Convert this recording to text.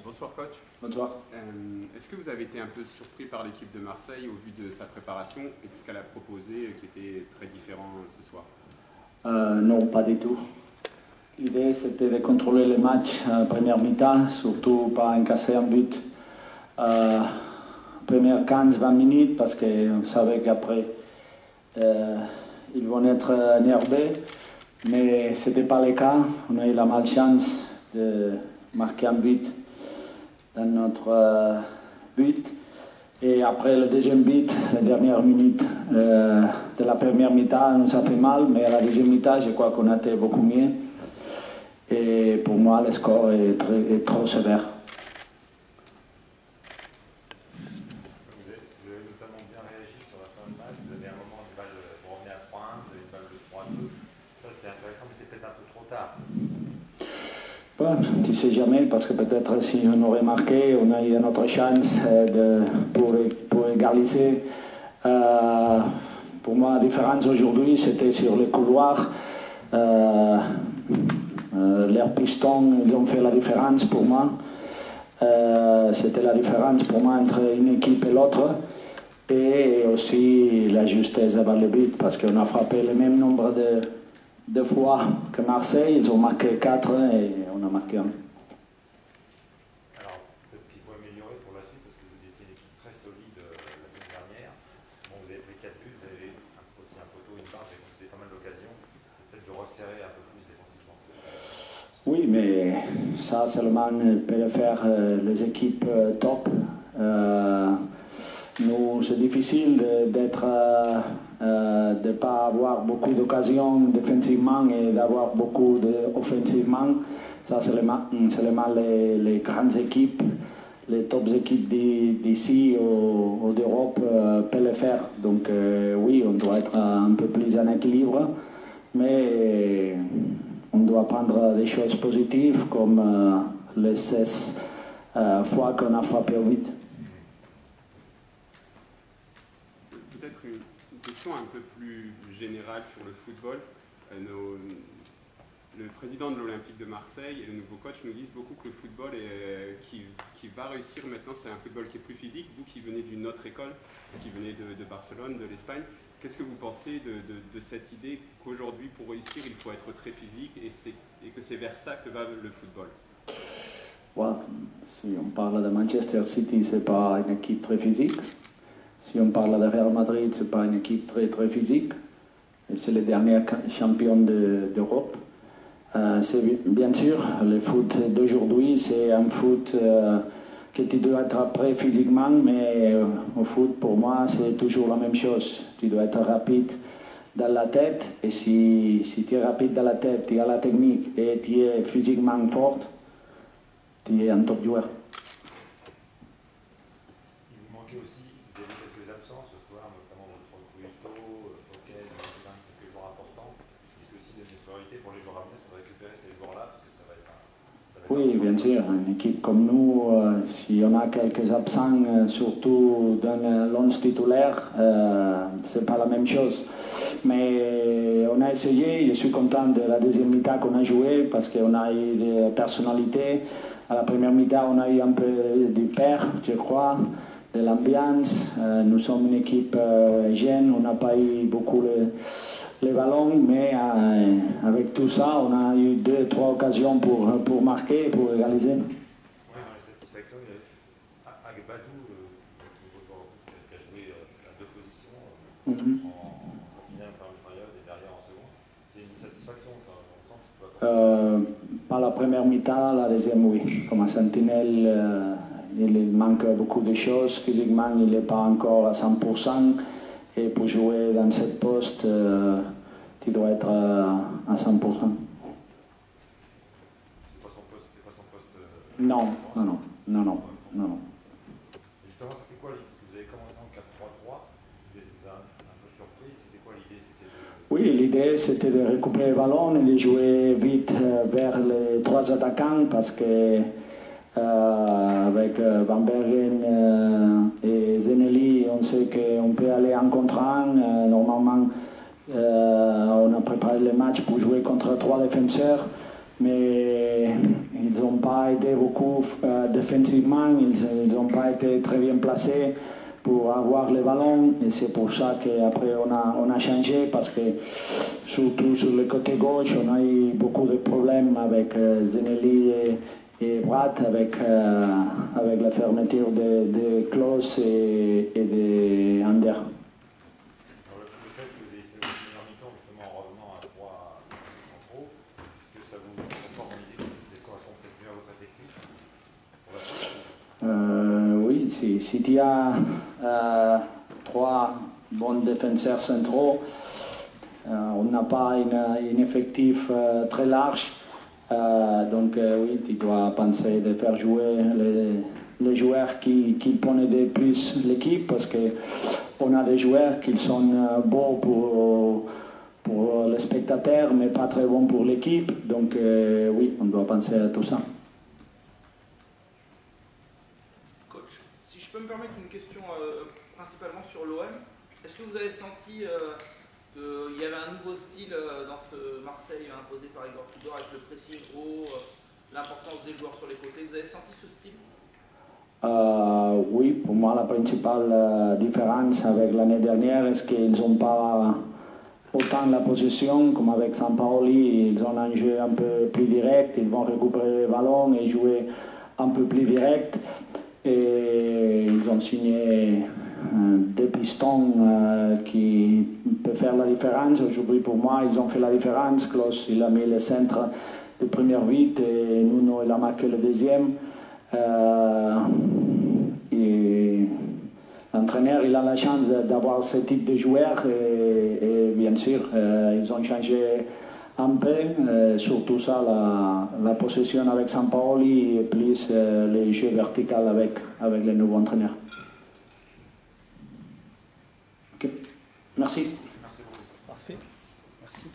Bonsoir coach. Bonsoir. Est-ce que vous avez été un peu surpris par l'équipe de Marseille au vu de sa préparation et de ce qu'elle a proposé qui était très différent ce soir? Non, pas du tout. L'idée c'était de contrôler le match première mi-temps, surtout pas encaisser un but première 15-20 minutes parce qu'on savait qu'après ils vont être énervés. Mais ce n'était pas le cas. On a eu la malchance de marquer un but dans notre but. Et après le deuxième but, la dernière minute de la première mi-temps, nous a fait mal, mais à la deuxième mi-temps, je crois qu'on a été beaucoup mieux. Et pour moi, le score est trop sévère. Vous avez notamment bien réagi sur la fin de match. Vous avez un moment une balle, vous revenez à 3-1, vous avez une balle de 3-2. Ça, c'était intéressant, mais c'était peut-être un peu trop tard. Bon, tu ne sais jamais, parce que peut-être si on aurait marqué, on a eu une autre chance pour égaliser. Pour moi, la différence aujourd'hui, c'était sur le couloir. Leurs pistons, ils ont fait la différence pour moi. C'était la différence pour moi entre une équipe et l'autre. Et aussi la justesse avant le but, parce qu'on a frappé le même nombre de fois que Marseille. Ils ont marqué 4 et on a marqué 1. Alors, peut-être qu'il faut améliorer pour la suite, parce que vous étiez une équipe très solide la semaine dernière. Bon, vous avez pris 4 buts, vous avez aussi un poteau, une barre, j'ai considéré pas mal d'occasions. Peut-être de resserrer un peu plus défensivement. Oui, mais ça seulement peut le faire les équipes top. Nous, c'est difficile de ne pas avoir beaucoup d'occasions défensivement et d'avoir beaucoup offensivement. Ça, c'est seulement les grandes équipes, les top équipes d'ici ou d'Europe peuvent le faire. Donc oui, on doit être un peu plus en équilibre, mais on doit prendre des choses positives comme les 16 fois qu'on a frappé au but. Peut-être une question un peu plus générale sur le football. Le président de l'Olympique de Marseille et le nouveau coach nous disent beaucoup que le football qui va réussir maintenant, c'est un football qui est plus physique. Vous qui venez d'une autre école, qui venez de Barcelone, de l'Espagne, qu'est-ce que vous pensez de cette idée qu'aujourd'hui, pour réussir, il faut être très physique et que c'est vers ça que va le football? Ouais, si on parle de Manchester City, ce n'est pas une équipe très physique. Si on parle de Real Madrid, ce n'est pas une équipe très physique. Et c'est le dernier champion d'Europe. Bien sûr, le foot d'aujourd'hui, c'est un foot que tu dois être prêt physiquement, mais au foot, pour moi, c'est toujours la même chose. Tu dois être rapide dans la tête, et si tu es rapide dans la tête, tu as la technique et tu es physiquement fort, tu es un top joueur. Il vous manquait aussi, vous avez quelques absences ce soir, notamment votre Gusto, Fouquet, quelques joueurs importants. Est-ce que si c'est une priorité pour les joueurs à venir, c'est de récupérer ces joueurs-là, parce que ça va être Oui, bien sûr. Une équipe comme nous, si on a quelques absents, surtout dans l'11 titulaire, c'est pas la même chose. Mais on a essayé, je suis content de la deuxième mi-temps qu'on a joué parce qu'on a eu des personnalités. À la première mi-temps, on a eu un peu du père, je crois, de l'ambiance. Nous sommes une équipe jeune, on n'a pas eu beaucoup les ballons, mais avec tout ça, on a eu 2-3 occasions pour marquer, pour égaliser. Oui, dans les satisfactions, il y a Agbadou, qui a joué à 2 positions, en première période et derrière en seconde. C'est une satisfaction, ça, on sent qu'il peut pas la première mi-temps, la deuxième, oui. Comme un sentinelle, il manque beaucoup de choses. Physiquement, il n'est pas encore à 100%. Et pour jouer dans ce poste, tu dois être à 100%. C'est pas son poste. Non. Justement, c'était quoi, parce que vous avez commencé en 4-3-3, vous êtes un peu surpris, c'était quoi l'idée? Oui, l'idée c'était de récupérer le ballon et de jouer vite vers les 3 attaquants parce que avec Van Bergen et Zeneli, on sait qu'on peut aller en contre un. Normalement, on a préparé le match pour jouer contre 3 défenseurs. mais ils n'ont pas été beaucoup défensivement, ils n'ont pas été très bien placés pour avoir le ballon, et c'est pour ça qu'après on a changé, parce que surtout sur le côté gauche, on a eu beaucoup de problèmes avec Zeneli et Brad, avec la fermeture de Klose et de Ander. Alors, le fait que vous ayez fait votre première mi-temps justement en revenant à 3 centraux, est-ce que ça vous conforte dans l'idée que ça correspond peut-être mieux à votre effectif pour la suite? Oui, si tu as 3 bons défenseurs centraux, on n'a pas un effectif très large, donc oui, tu dois penser de faire jouer les joueurs qui ponnent de plus l'équipe, parce qu'on a des joueurs qui sont bons pour les spectateurs, mais pas très bons pour l'équipe, donc oui, on doit penser à tout ça. Si je peux me permettre une question principalement sur l'OM, est-ce que vous avez senti qu'il y avait un nouveau style dans ce Marseille imposé par Igor Tudor, avec le pressing haut, l'importance des joueurs sur les côtés? Vous avez senti ce style? Oui, pour moi la principale différence avec l'année dernière est qu'ils n'ont pas autant la possession comme avec Sampaoli. Ils ont un jeu un peu plus direct, ils vont récupérer le ballon et jouer un peu plus direct. Et ils ont signé des pistons qui peuvent faire la différence. Aujourd'hui, pour moi, ils ont fait la différence. Klose, il a mis le centre de première 8 et Nuno, il a marqué le deuxième. Et l'entraîneur, il a la chance d'avoir ce type de joueurs et bien sûr, ils ont changé un peu, surtout ça, la possession avec Sampaoli et plus les jeux verticaux avec les nouveaux entraîneurs. Ok, merci. Merci beaucoup. Parfait. Merci.